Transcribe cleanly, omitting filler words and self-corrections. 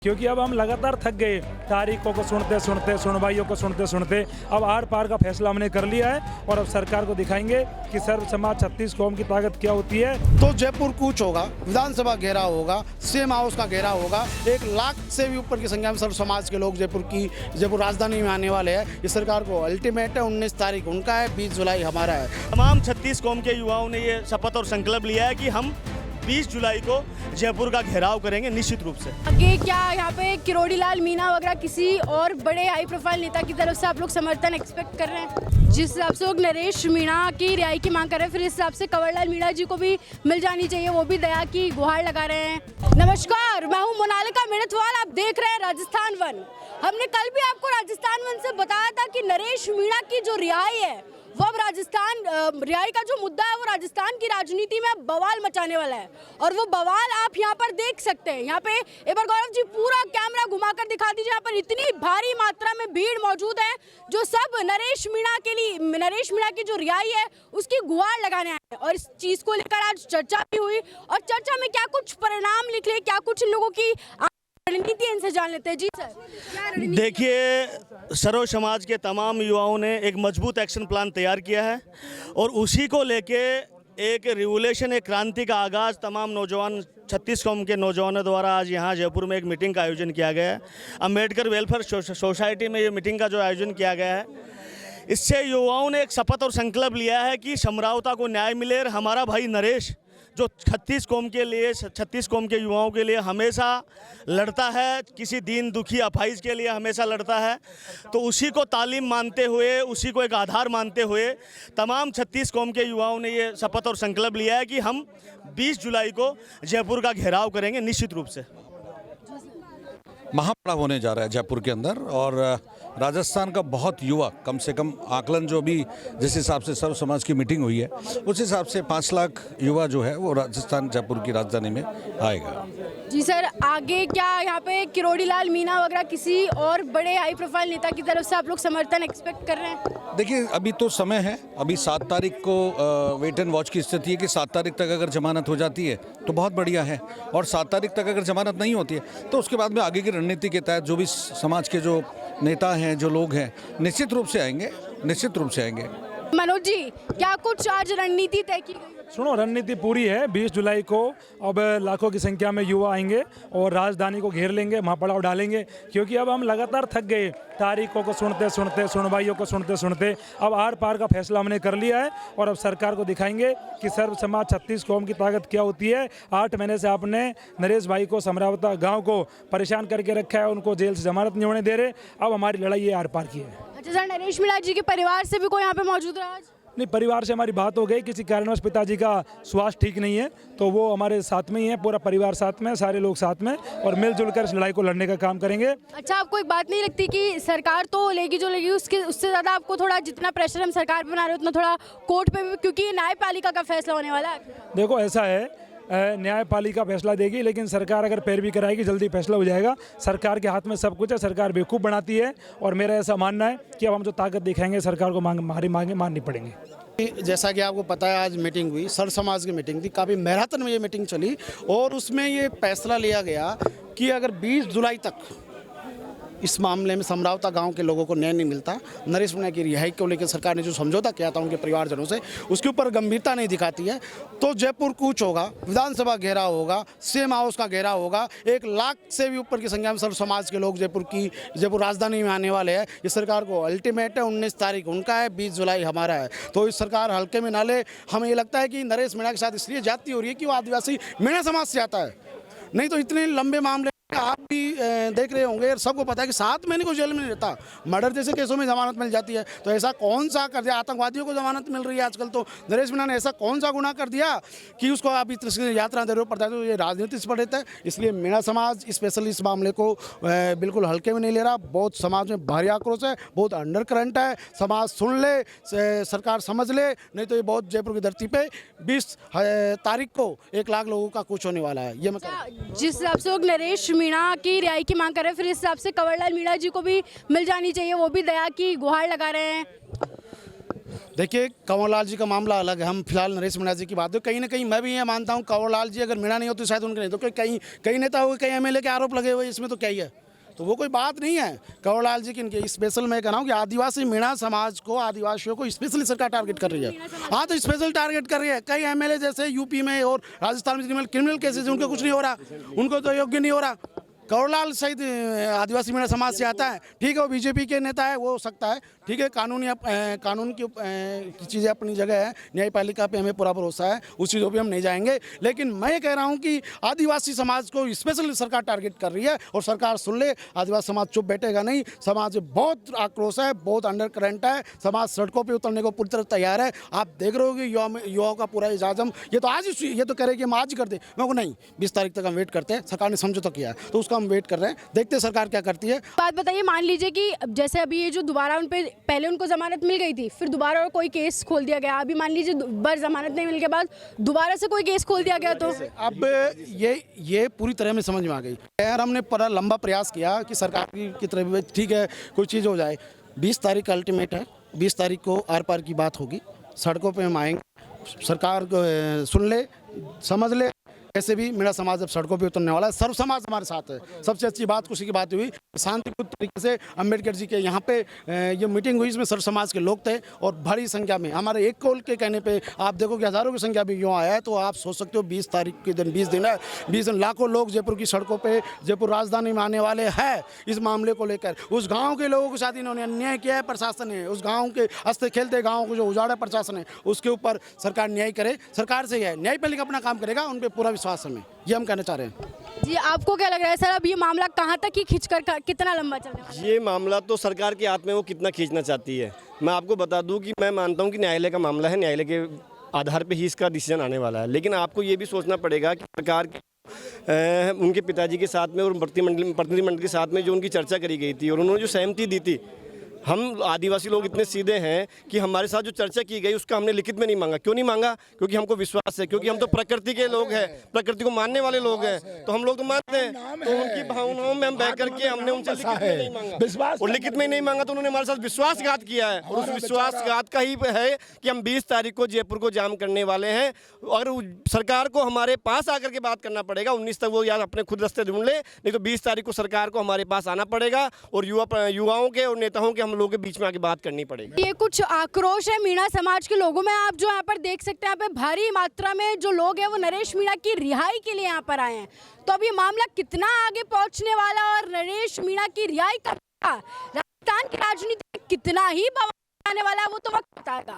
क्योंकि अब हम लगातार थक गए तारीखों को सुनते सुनते, सुनवाइयों को सुनते सुनते। अब आर पार का फैसला हमने कर लिया है और अब सरकार को दिखाएंगे कि सर्व समाज 36 कौम की ताकत क्या होती है। तो जयपुर कूच होगा, विधानसभा घेराव होगा, सीएम हाउस का घेराव होगा। 1 लाख से भी ऊपर की संख्या में सर्व समाज के लोग जयपुर राजधानी में आने वाले हैं। इस सरकार को अल्टीमेट है, 19 तारीख उनका है, 20 जुलाई हमारा है। तमाम 36 कौम के युवाओं ने ये शपथ और संकल्प लिया है कि हम 20 जुलाई को जयपुर का घेराव करेंगे निश्चित रूप से। आगे क्या यहाँ पे किरोड़ी लाल मीणा वगैरह किसी और बड़े हाई प्रोफाइल नेता की तरफ से आप लोग समर्थन एक्सपेक्ट कर रहे हैं? जिस हिसाब से लोग नरेश मीणा की रिहाई की मांग कर रहे हैं, फिर इस हिसाब से कंवरलाल मीणा जी को भी मिल जानी चाहिए, वो भी दया की गुहार लगा रहे हैं। नमस्कार, मैं हूँ मोनालिका मेड़थवाल, आप देख रहे हैं राजस्थान वन। हमने कल भी आपको राजस्थान वन से बताया था कि नरेश मीणा की जो रिहाई है वो अब रिहाई का जो मुद्दा है वो राजस्थान की राजनीति में बवाल मचाने वाला है। और वो बवाल आप यहाँ पर देख सकते हैं। यहाँ पे एक बार गौरव जी पूरा कैमरा घुमाकर दिखा दीजिए। यहाँ पर इतनी भारी मात्रा में भीड़ मौजूद है जो सब नरेश मीणा की जो रिहाई है उसकी गुहार लगाने आए हैं। और इस चीज को लेकर आज चर्चा भी हुई और चर्चा में क्या कुछ परिणाम निकले, क्या कुछ इन लोगों की रणनीति, इनसे जान लेते हैं। जी सर, देखिए, सर्व समाज के तमाम युवाओं ने एक मजबूत एक्शन प्लान तैयार किया है और उसी को लेके एक रिवोल्यूशन, एक क्रांति का आगाज़ तमाम नौजवान 36 कौम के नौजवानों द्वारा आज यहाँ जयपुर में एक मीटिंग का आयोजन किया गया है। अम्बेडकर वेलफेयर सोसाइटी में ये मीटिंग का जो आयोजन किया गया है, इससे युवाओं ने एक शपथ और संकल्प लिया है कि समरावता को न्याय मिले और हमारा भाई नरेश जो 36 कौम के युवाओं के लिए हमेशा लड़ता है, किसी दीन दुखी अपाहिज के लिए हमेशा लड़ता है, तो उसी को तालीम मानते हुए, उसी को एक आधार मानते हुए तमाम 36 कौम के युवाओं ने ये शपथ और संकल्प लिया है कि हम 20 जुलाई को जयपुर का घेराव करेंगे निश्चित रूप से। महापड़ाव होने जा रहा है जयपुर के अंदर और राजस्थान का बहुत युवा, कम से कम आकलन जो भी जिस हिसाब से सर्व समाज की मीटिंग हुई है उस हिसाब से 5 लाख युवा जो है वो राजस्थान जयपुर की राजधानी में आएगा। जी सर, आगे क्या यहाँ पे किरोड़ी लाल मीणा वगैरह किसी और बड़े हाई प्रोफाइल नेता की तरफ से आप लोग समर्थन एक्सपेक्ट कर रहे हैं? देखिए, अभी तो समय है, अभी 7 तारीख को वेट एंड वॉच की स्थिति है कि 7 तारीख तक अगर जमानत हो जाती है तो बहुत बढ़िया है, और 7 तारीख तक अगर जमानत नहीं होती है तो उसके बाद में आगे की रणनीति के तहत जो भी समाज के जो नेता हैं, जो लोग हैं, निश्चित रूप से आएंगे। मनोज जी, क्या कुछ आज रणनीति तय की गई? सुनो, रणनीति पूरी है। 20 जुलाई को अब लाखों की संख्या में युवा आएंगे और राजधानी को घेर लेंगे, महापड़ाव डालेंगे। क्योंकि अब हम लगातार थक गए तारीखों को सुनते सुनते, सुनवाइयों को सुनते सुनते। अब आर पार का फैसला हमने कर लिया है और अब सरकार को दिखाएंगे कि सर्व समाज 36 कौम की ताकत क्या होती है। 8 महीने से आपने नरेश भाई को, समरावता गाँव को परेशान करके रखा है, उनको जेल से जमानत नहीं होने दे रहे। अब हमारी लड़ाई ये आर पार की है। अच्छा सर, नरेश मीणा जी के परिवार से भी कोई यहाँ पे मौजूद रहा आज? नहीं, परिवार से हमारी बात हो गई। किसी कारणवश पिताजी का स्वास्थ्य ठीक नहीं है तो वो हमारे साथ में ही है, पूरा परिवार साथ में, सारे लोग साथ में, और मिलजुल कर इस लड़ाई को लड़ने का काम करेंगे। अच्छा, आपको एक बात नहीं लगती कि सरकार तो लेगी जो लेगी, उससे ज़्यादा आपको थोड़ा जितना प्रेशर हम सरकार पे बना रहे हैं उतना थोड़ा कोर्ट पे भी, क्योंकि ये न्यायपालिका का फैसला होने वाला है? देखो, ऐसा है, न्यायपालिका फैसला देगी, लेकिन सरकार अगर पैरवी कराएगी जल्दी फैसला हो जाएगा। सरकार के हाथ में सब कुछ है, सरकार बेवकूफ़ बनाती है। और मेरा ऐसा मानना है कि अब हम जो ताकत दिखाएंगे सरकार को हमारी मांगे माननी पड़ेंगी। जैसा कि आपको पता है, आज मीटिंग हुई, सर्व समाज की मीटिंग थी, काफ़ी मैराथन में ये मीटिंग चली और उसमें ये फैसला लिया गया कि अगर 20 जुलाई तक इस मामले में समरावता गांव के लोगों को न्याय नहीं मिलता, नरेश मीणा की रिहाई को लेकर सरकार ने जो समझौता किया था उनके परिवारजनों से, उसके ऊपर गंभीरता नहीं दिखाती है, तो जयपुर कूच होगा, विधानसभा घेराव होगा, सीएम हाउस का घेराव होगा। 1 लाख से भी ऊपर की संख्या में सर्व समाज के लोग जयपुर राजधानी में आने वाले हैं। इस सरकार को अल्टीमेट है, 19 तारीख उनका है, 20 जुलाई हमारा है। तो इस सरकार हल्के में ना ले। हमें ये लगता है कि नरेश मीणा के साथ इसलिए जाती हो रही है कि वो आदिवासी मीणा समाज से आता है, नहीं तो इतने लंबे मामले आप भी देख रहे होंगे, सबको पता है कि 7 महीने को जेल में नहीं रहता। मर्डर जैसे केसों में जमानत मिल जाती है, तो ऐसा कौन सा कर दिया? आतंकवादियों को जमानत मिल रही है आजकल, तो नरेश मीणा ने ऐसा कौन सा गुनाह कर दिया कि उसको आप इस यात्रा दे रहे हो पड़ता है? तो ये राजनीति से पड़ता है। इसलिए मीणा समाज स्पेशली इस मामले को बिल्कुल हल्के में नहीं ले रहा। बहुत समाज में भारी आक्रोश है, बहुत अंडर करंट है। समाज सुन ले, सरकार समझ ले, नहीं तो ये बहुत जयपुर की धरती पे 20 तारीख को 1 लाख लोगों का कुछ होने वाला है। ये जिस हिसाब से लोग नरेश मीणा की रिहाई की मांग कर रहे हैं, फिर इस हिसाब से कंवरलाल मीणा जी को भी मिल जानी चाहिए, वो भी दया की गुहार लगा रहे हैं। देखिए, कंवरलाल जी का मामला अलग है। हम फिलहाल नरेश मीणा जी की बात कहीं ना कहीं मैं भी ये मानता हूँ, कंवरलाल जी अगर मीणा नहीं होती शायद उनके नहीं, तो कहीं कई नेता हो, कई एमएलए के आरोप लगे हुए, इसमें तो क्या ही है, तो वो कोई बात नहीं है। कंवरलाल जी की स्पेशल मैं कह रहा हूँ कि आदिवासी मीणा समाज को, आदिवासियों को स्पेशली सरकार टारगेट कर रही है। हाँ, तो स्पेशल टारगेट कर रही है। कई एमएलए जैसे यूपी में और राजस्थान में क्रिमिनल केसेस, उनको कुछ नहीं हो रहा, उनको तो योग्य नहीं हो रहा। कंवरलाल शायद आदिवासी मीणा समाज से आता है, ठीक है, वो बीजेपी के नेता है, वो हो सकता है, ठीक है, कानून की चीज़ें अपनी जगह है, न्यायपालिका पे हमें पूरा भरोसा है, उस चीज़ों पे हम नहीं जाएंगे। लेकिन मैं कह रहा हूँ कि आदिवासी समाज को स्पेशली सरकार टारगेट कर रही है, और सरकार सुन ले, आदिवासी समाज चुप बैठेगा नहीं। समाज में बहुत आक्रोश है, बहुत अंडर करंट है, समाज सड़कों पर उतरने को पूरी तरह तैयार है। आप देख रहे हो कि युवाओं का पूरा इजाजम, ये तो आज ही, ये तो कह रहे कि हम आज ही कर दे, मैं को नहीं, 20 तारीख तक हम वेट करते हैं, सरकार ने समझौता किया है, तो उसका हम वेट कर रहे हैं, देखते हैं सरकार क्या करती है। बात बताइए, मान लीजिए कि जैसे अभी ये जो दोबारा उन पे, पहले उनको जमानत मिल गई थी, फिर दोबारा और कोई केस खोल दिया गया, अभी मान लीजिए बार जमानत नहीं मिलने के बाद दोबारा से कोई केस खोल दिया गया, तो अब ये पूरी तरह में समझ में आ गई यार। हमने बड़ा लंबा प्रयास किया कि सरकार की तरफ भी ठीक है, कोई चीज़ हो जाए। 20 तारीख का अल्टीमेट है, 20 तारीख को आर पार की बात होगी, सड़कों पे हम आएंगे, सरकार को सुन ले, समझ ले। ऐसे भी मेरा समाज अब सड़कों पे उतरने वाला है, सर्व समाज हमारे साथ है। सबसे अच्छी बात खुशी की बात हुई, शांतिपूर्ण तरीके से अम्बेडकर जी के यहाँ पे ये मीटिंग हुई, इसमें सर्व समाज के लोग थे, और बड़ी संख्या में हमारे एक कॉल के कहने पे आप देखो कि हज़ारों की संख्या भी यूँ आया है। तो आप सोच सकते हो 20 तारीख के दिन, 20 दिन है, 20 दिन लाखों लोग जयपुर की सड़कों पर, जयपुर राजधानी में आने वाले हैं इस मामले को लेकर। उस गाँव के लोगों के साथ इन्होंने अन्याय किया है प्रशासन ने, उस गाँव के हंसते खेलते गाँव को जो उजाड़ा प्रशासन है, उसके ऊपर सरकार न्याय करे। सरकार से ही है, न्यायपालिका अपना काम करेगा, उन पर पूरा विश्वास हमें, ये हम कहना चाह रहे हैं। जी, आपको क्या लग रहा है सर, अब ये मामला कहाँ तक ही खिंचकर कितना लंबा चलने वाला है? ये मामला तो सरकार के हाथ में, वो कितना खींचना चाहती है। मैं आपको बता दूं कि मैं मानता हूं कि न्यायालय का मामला है, न्यायालय के आधार पे ही इसका डिसीजन आने वाला है। लेकिन आपको ये भी सोचना पड़ेगा कि सरकार उनके पिताजी के साथ में और प्रतिनिधिमंडल के साथ में जो उनकी चर्चा करी गई थी और उन्होंने जो सहमति दी थी, हम आदिवासी लोग इतने सीधे हैं कि हमारे साथ जो चर्चा की गई उसका हमने लिखित में नहीं मांगा। क्यों नहीं मांगा? क्योंकि हमको विश्वास है, क्योंकि हम तो प्रकृति के लोग हैं, प्रकृति को मानने वाले लोग हैं, तो हम लोग तो मानते हैं। तो उनकी भावनाओं में हम बह करके हमने उनसे लिखित में नहीं मांगा, और लिखित में नहीं मांगा तो उन्होंने हमारे साथ विश्वासघात किया है। और उस विश्वासघात का ही है कि हम 20 तारीख को जयपुर को जाम करने वाले हैं, और सरकार को हमारे पास आकर के बात करना पड़ेगा। 19 तक वो या अपने खुद रास्ते ढूंढ ले, नहीं तो 20 तारीख को सरकार को हमारे पास आना पड़ेगा, और युवाओं के और नेताओं के हम लोगों के बीच में आके बात करनी पड़ेगी। ये कुछ आक्रोश है मीणा समाज के लोगों में। आप जो यहाँ पर देख सकते हैं, यहाँ पे भारी मात्रा में जो लोग हैं वो नरेश मीणा की रिहाई के लिए यहाँ पर आए हैं। तो अब ये मामला कितना आगे पहुंचने वाला और नरेश मीणा की रिहाई कब, राजस्थान की राजनीति में कितना ही बवाल आने वाला है, वो तो वक्त बताएगा।